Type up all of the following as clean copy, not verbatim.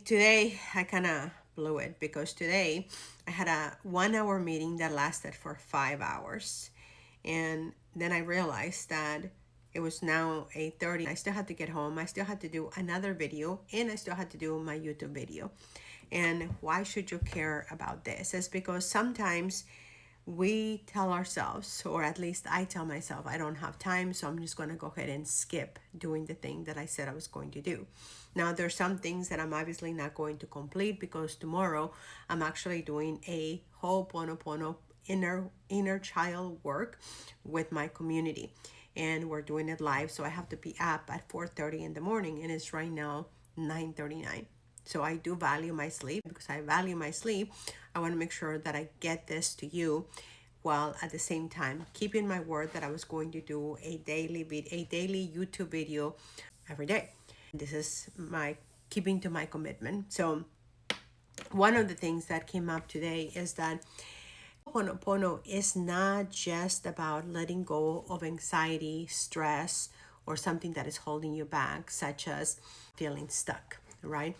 Today I kind of blew it because today I had a 1 hour meeting that lasted for 5 hours. And then I realized that it was now 8:30. I still had to get home. I still had to do another video and I still had to do my YouTube video. And why should you care about this? It's because sometimes we tell ourselves, or at least I tell myself, I don't have time, so I'm just going to go ahead and skip doing the thing that I said I was going to do. Now, there's some things that I'm obviously not going to complete because tomorrow I'm actually doing a Ho'oponopono inner child work with my community, and we're doing it live. So I have to be up at 4:30 in the morning, and it's right now 9:39. So I do value my sleep. Because I value my sleep, I want to make sure that I get this to you while at the same time keeping my word that I was going to do a daily YouTube video every day. This is my keeping to my commitment. So one of the things that came up today is that Ho'oponopono is not just about letting go of anxiety, stress, or something that is holding you back, such as feeling stuck, right?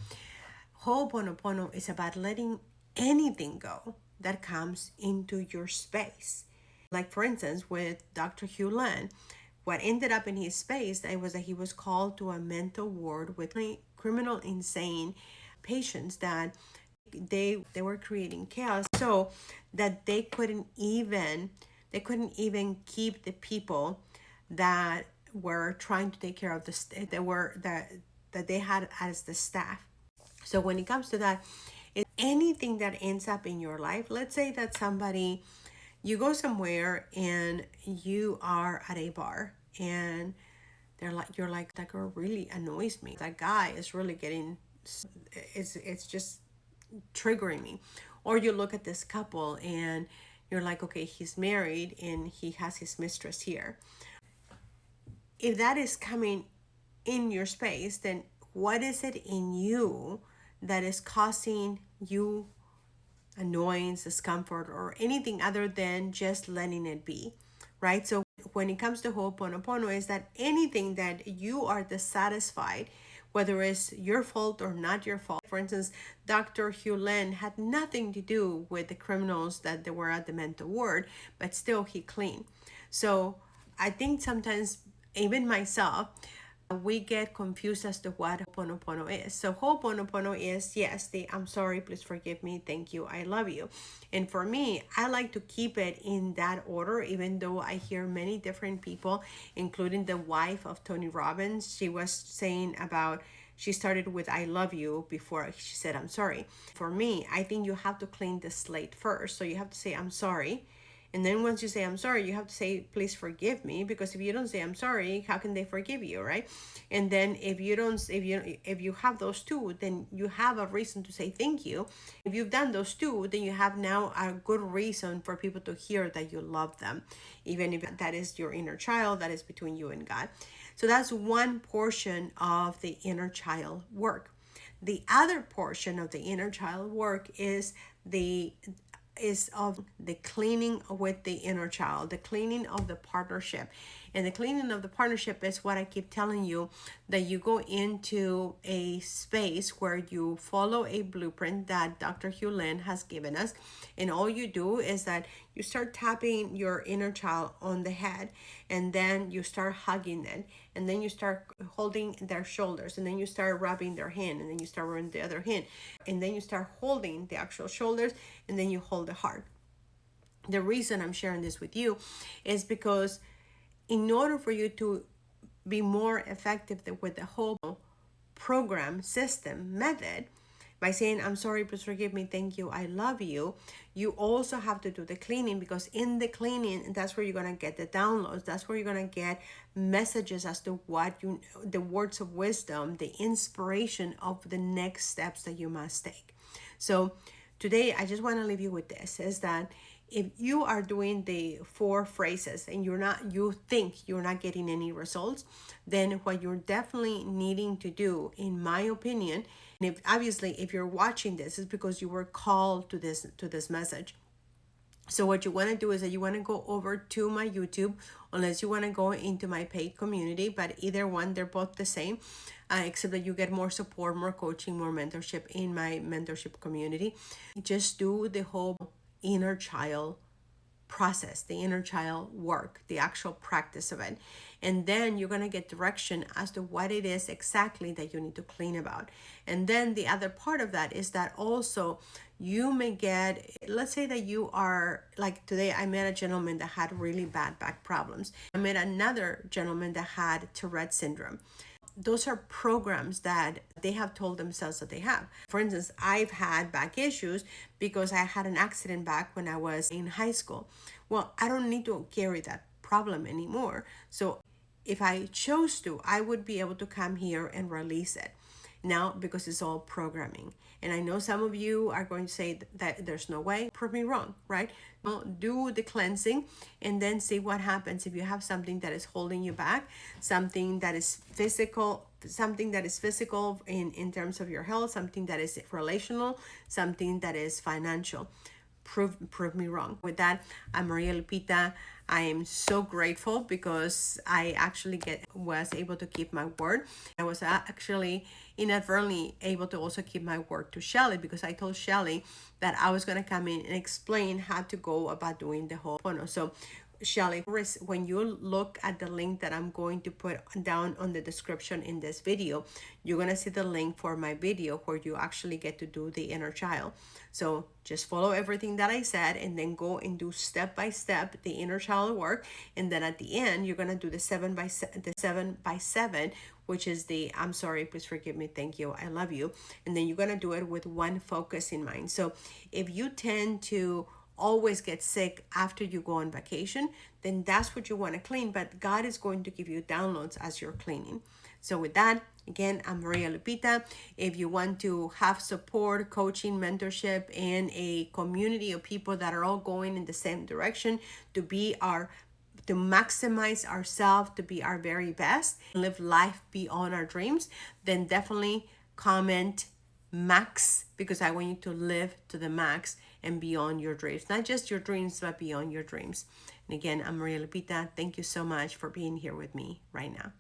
Ho'oponopono is about letting anything go that comes into your space. Like, for instance, with Dr. Hugh Len, what ended up in his space was that he was called to a mental ward with criminal insane patients that they were creating chaos so that they couldn't even keep the people that were trying to take care of that they had as the staff. So when it comes to that, anything that ends up in your life, let's say that you go somewhere and you are at a bar and you're like, that girl really annoys me. That guy is really it's just triggering me. Or you look at this couple and you're like, okay, he's married and he has his mistress here. If that is coming in your space, then what is it in you that is causing you annoyance, discomfort, or anything other than just letting it be, right? So when it comes to Ho'oponopono, is that anything that you are dissatisfied, whether it's your fault or not your fault. For instance, Dr. Hugh Len had nothing to do with the criminals that they were at the mental ward, but still he cleaned. So I think sometimes, even myself, we get confused as to what Ho'oponopono is. So Ho'oponopono is, yes, the I'm sorry, please forgive me, thank you, I love you. And for me, I like to keep it in that order, even though I hear many different people, including the wife of Tony Robbins. She was saying about she started with I love you before she said I'm sorry. For me, I think you have to clean the slate first. So you have to say I'm sorry. And then once you say I'm sorry, you have to say please forgive me, because if you don't say I'm sorry, how can they forgive you, right? And then if you have those two, then you have a reason to say thank you. If you've done those two, then you have now a good reason for people to hear that you love them, even if that is your inner child, that is between you and God. So that's one portion of the inner child work. The other portion of the inner child work of the cleaning with the inner child, the cleaning of the partnership. And the cleaning of the partnership is what I keep telling you, that you go into a space where you follow a blueprint that Dr. Hugh Len has given us. And all you do is that you start tapping your inner child on the head, and then you start hugging it, and then you start holding their shoulders, and then you start rubbing their hand, and then you start rubbing the other hand, and then you start holding the actual shoulders, and then you hold the heart. The reason I'm sharing this with you is because in order for you to be more effective with the whole program, system, method, by saying I'm sorry, please forgive me, thank you, I love you, you also have to do the cleaning, because in the cleaning, that's where you're going to get the downloads. That's where you're going to get messages as to the words of wisdom, the inspiration of the next steps that you must take. So today I just want to leave you with this, is that if you are doing the 4 phrases and you think you're not getting any results, then what you're definitely needing to do, in my opinion, and if you're watching this, is because you were called to this message. So what you want to do is that you want to go over to my YouTube, unless you want to go into my paid community, but either one, they're both the same, except that you get more support, more coaching, more mentorship in my mentorship community. Just do the whole inner child process, the inner child work, the actual practice of it. And then you're going to get direction as to what it is exactly that you need to clean about. And then the other part of that is that also you may get, let's say that you are, like today I met a gentleman that had really bad back problems. I met another gentleman that had Tourette syndrome. Those are programs that they have told themselves that they have. For instance, I've had back issues because I had an accident back when I was in high school. Well, I don't need to carry that problem anymore. So if I chose to, I would be able to come here and release it now, because it's all programming. And I know some of you are going to say that there's no way. Prove me wrong, right? Well, do the cleansing and then see what happens if you have something that is holding you back, something that is physical, in terms of your health, something that is relational, something that is financial. Prove me wrong. With that, I'm Maria Lupita. I am so grateful because I actually was able to keep my word. I was actually inadvertently able to also keep my word to Shelly, because I told Shelly that I was going to come in and explain how to go about doing the Ho'oponopono. So Shelly, when you look at the link that I'm going to put down on the description in this video, you're going to see the link for my video where you actually get to do the inner child. So just follow everything that I said and then go and do step by step the inner child work. And then at the end, you're going to do the 7 by 7, which is the I'm sorry, please forgive me, thank you, I love you. And then you're going to do it with one focus in mind. So if you tend to always get sick after you go on vacation, then that's what you want to clean. But God is going to give you downloads as you're cleaning. So with that, again, I'm Maria Lupita. If you want to have support, coaching, mentorship, and a community of people that are all going in the same direction to maximize ourselves, to be our very best, live life beyond our dreams, then definitely comment max, because I want you to live to the max and beyond your dreams. Not just your dreams, but beyond your dreams. And again, I'm Maria Lupita. Thank you so much for being here with me right now.